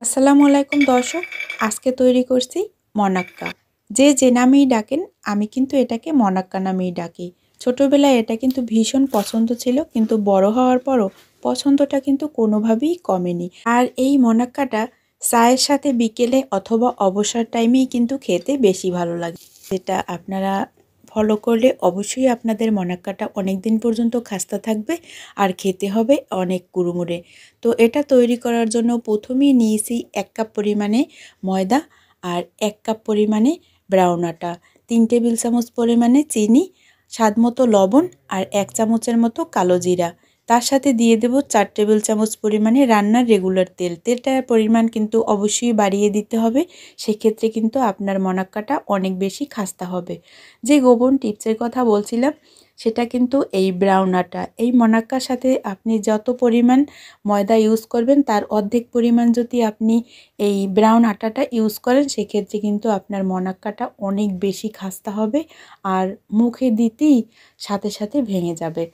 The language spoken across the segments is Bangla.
আসসালামু আলাইকুম দর্শক, আজকে তৈরি করছি মনাক্কা। যে নামেই ডাকেন, আমি কিন্তু এটাকে মনাক্কা নামেই ডাকি। ছোটবেলায় এটা কিন্তু ভীষণ পছন্দ ছিল, কিন্তু বড় হওয়ার পরও পছন্দটা কিন্তু কোনোভাবেই কমেনি। আর এই মনাক্কাটা চায়ের সাথে বিকেলে অথবা অবসর টাইমেই কিন্তু খেতে বেশি ভালো লাগে। যেটা আপনারা ফলো করলে অবশ্যই আপনাদের মনাক্কাটা অনেক দিন পর্যন্ত খাস্তা থাকবে আর খেতে হবে অনেক কুড়মুড়ে। তো এটা তৈরি করার জন্য প্রথমেই নিয়েছি 1 কাপ পরিমাণে ময়দা আর 1 কাপ পরিমাণে ব্রাউন আটা, 3 টেবিল চামচ পরিমাণে চিনি, স্বাদমতো লবণ আর 1 চামচের মতো কালো জিরা। তার সাথে দিয়ে দেব 4 টেবিল চামচ পরিমাণে রান্নার রেগুলার তেল। তেলটার পরিমাণ কিন্তু অবশ্যই বাড়িয়ে দিতে হবে, সেক্ষেত্রে কিন্তু আপনার মনাক্কাটা অনেক বেশি খাস্তা হবে। যে গোপন টিপসের কথা বলছিলাম সেটা কিন্তু এই ব্রাউন আটা। এই মনাক্কার সাথে আপনি যত পরিমাণ ময়দা ইউজ করবেন তার অর্ধেক পরিমাণ যদি আপনি এই ব্রাউন আটাটা ইউজ করেন, সেক্ষেত্রে কিন্তু আপনার মনাক্কাটা অনেক বেশি খাস্তা হবে আর মুখে দিতেই সাথে সাথে ভেঙে যাবে।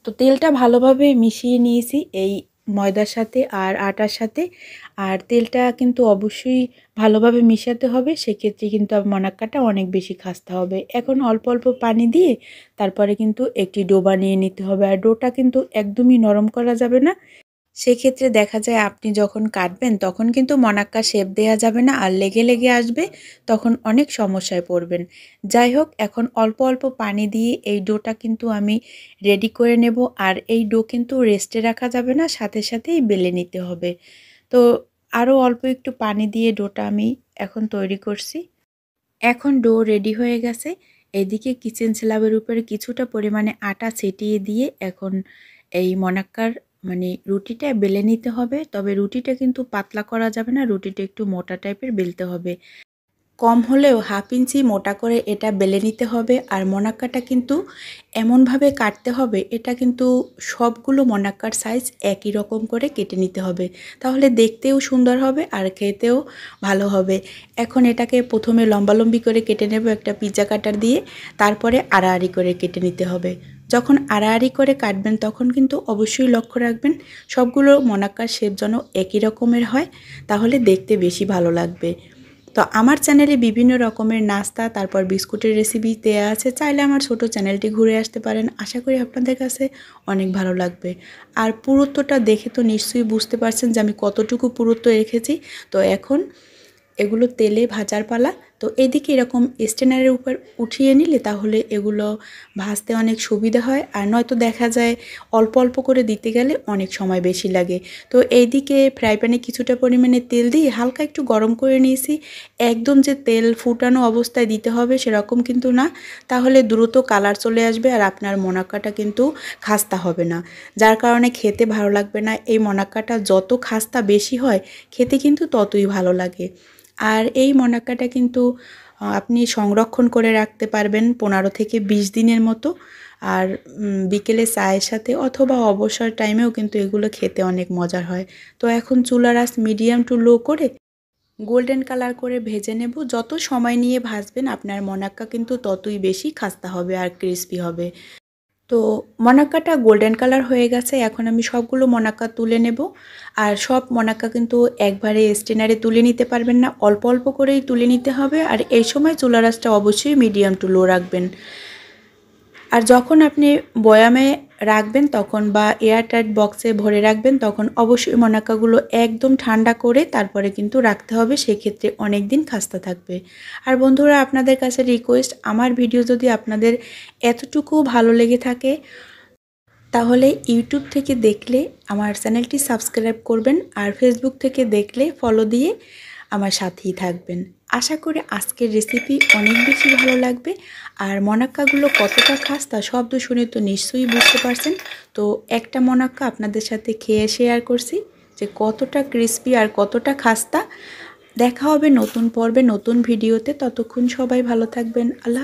তো তেলটা ভালোভাবে মিশিয়ে নিয়েছি এই ময়দার সাথে আর আটার সাথে। আর তেলটা কিন্তু অবশ্যই ভালোভাবে মিশাতে হবে, সেক্ষেত্রে কিন্তু মনাক্কাটা অনেক বেশি খাস্তা হবে। এখন অল্প অল্প পানি দিয়ে তারপরে কিন্তু একটি ডো বানিয়ে নিতে হবে। আর ডোটা কিন্তু একদমই নরম করা যাবে না, সেক্ষেত্রে দেখা যায় আপনি যখন কাটবেন তখন কিন্তু মনাক্কা শেপ দেওয়া যাবে না আর লেগে লেগে আসবে, তখন অনেক সমস্যায় পড়বেন। যাই হোক, এখন অল্প অল্প পানি দিয়ে এই ডোটা কিন্তু আমি রেডি করে নেব। আর এই ডো কিন্তু রেস্টে রাখা যাবে না, সাথে সাথেই বেলে নিতে হবে। তো আরও অল্প একটু পানি দিয়ে ডোটা আমি এখন তৈরি করছি। এখন ডো রেডি হয়ে গেছে। এদিকে কিচেন স্ল্যাবের উপরে কিছুটা পরিমাণে আটা ছিটিয়ে দিয়ে এখন এই মনাক্কার রুটিটা বেলে নিতে হবে। তবে রুটিটা কিন্তু পাতলা করা যাবে না, রুটিটা একটু মোটা টাইপের বেলতে হবে। কম হলেও 1/2 ইঞ্চি মোটা করে এটা বেলে নিতে হবে। আর মনাক্কাটা কিন্তু এমনভাবে কাটতে হবে, এটা কিন্তু সবগুলো মনাক্কার সাইজ একই রকম করে কেটে নিতে হবে, তাহলে দেখতেও সুন্দর হবে আর খেতেও ভালো হবে। এখন এটাকে প্রথমে লম্বালম্বি করে কেটে নেব একটা পিৎজা কাটার দিয়ে, তারপরে আড়াআড়ি করে কেটে নিতে হবে। যখন আড়াআড়ি করে কাটবেন তখন কিন্তু অবশ্যই লক্ষ্য রাখবেন সবগুলো মনাক্কার শেপ যেন একই রকমের হয়, তাহলে দেখতে বেশি ভালো লাগবে। তো আমার চ্যানেলে বিভিন্ন রকমের নাস্তা তারপর বিস্কুটের রেসিপি দেওয়া আছে, চাইলে আমার ছোট চ্যানেলটি ঘুরে আসতে পারেন। আশা করি আপনাদের কাছে অনেক ভালো লাগবে। আর পুরুত্বটা দেখে তো নিশ্চয়ই বুঝতে পারছেন যে আমি কতটুকু পুরুত্ব রেখেছি। তো এখন এগুলো তেলে ভাজার পালা। তো এদিকে এরকম স্ট্যান্ডারের উপর উঠিয়ে নিলে তাহলে এগুলো ভাজতে অনেক সুবিধা হয়, আর নয়তো দেখা যায় অল্প অল্প করে দিতে গেলে অনেক সময় বেশি লাগে। তো এইদিকে ফ্রাই প্যানে কিছুটা পরিমাণে তেল দিয়ে হালকা একটু গরম করে নিয়েছি। একদম যে তেল ফুটানো অবস্থায় দিতে হবে সেরকম কিন্তু না, তাহলে দ্রুত কালার চলে আসবে আর আপনার মনাক্কাটা কিন্তু খাস্তা হবে না, যার কারণে খেতে ভালো লাগবে না। এই মনাক্কাটা যত খাস্তা বেশি হয় খেতে কিন্তু ততই ভালো লাগে। আর এই মনাক্কাটা কিন্তু আপনি সংরক্ষণ করে রাখতে পারবেন 15 থেকে 20 দিনের মতো। আর বিকেলে চায়ের সাথে অথবা অবসর টাইমেও কিন্তু এগুলো খেতে অনেক মজার হয়। তো এখন চুলার আঁচ মিডিয়াম টু লো করে গোল্ডেন কালার করে ভেজে নেব। যত সময় নিয়ে ভাজবেন আপনার মনাক্কা কিন্তু ততই বেশি খাস্তা হবে আর ক্রিস্পি হবে। তো মনাক্কাটা গোল্ডেন কালার হয়ে গেছে, এখন আমি সবগুলো মনাক্কা তুলে নেব। আর সব মনাক্কা কিন্তু একবারে স্ট্রেনারে তুলে নিতে পারবেন না, অল্প অল্প করেই তুলে নিতে হবে। আর এই সময় চুলার আঁচটা অবশ্যই মিডিয়াম টু লো রাখবেন। আর যখন আপনি বয়ামে রাখবেন তখন বা এয়ারটাইট বক্সে ভরে রাখবেন তখন অবশ্যই মনাক্কাগুলো একদম ঠান্ডা করে তারপরে কিন্তু রাখতে হবে, সেক্ষেত্রে অনেক দিন খাস্তা থাকবে। আর বন্ধুরা, আপনাদের কাছে রিকোয়েস্ট, আমার ভিডিও যদি আপনাদের এতটুকু ভালো লেগে থাকে তাহলে ইউটিউব থেকে দেখলে আমার চ্যানেলটি সাবস্ক্রাইব করবেন, আর ফেসবুক থেকে দেখলে ফলো দিয়ে আমার সাথেই থাকবেন। আশা করি আজকের রেসিপি অনেক বেশি ভালো লাগবে। আর মনাক্কাগুলো কতটা খাস্তা শব্দ শুনে তো নিশ্চয়ই বুঝতে পারছেন। তো একটা মনাক্কা আপনাদের সাথে খেয়ে শেয়ার করছি যে কতটা ক্রিস্পি আর কতটা খাস্তা। দেখা হবে নতুন পর্বে নতুন ভিডিওতে, ততক্ষণ সবাই ভালো থাকবেন। আল্লাহ।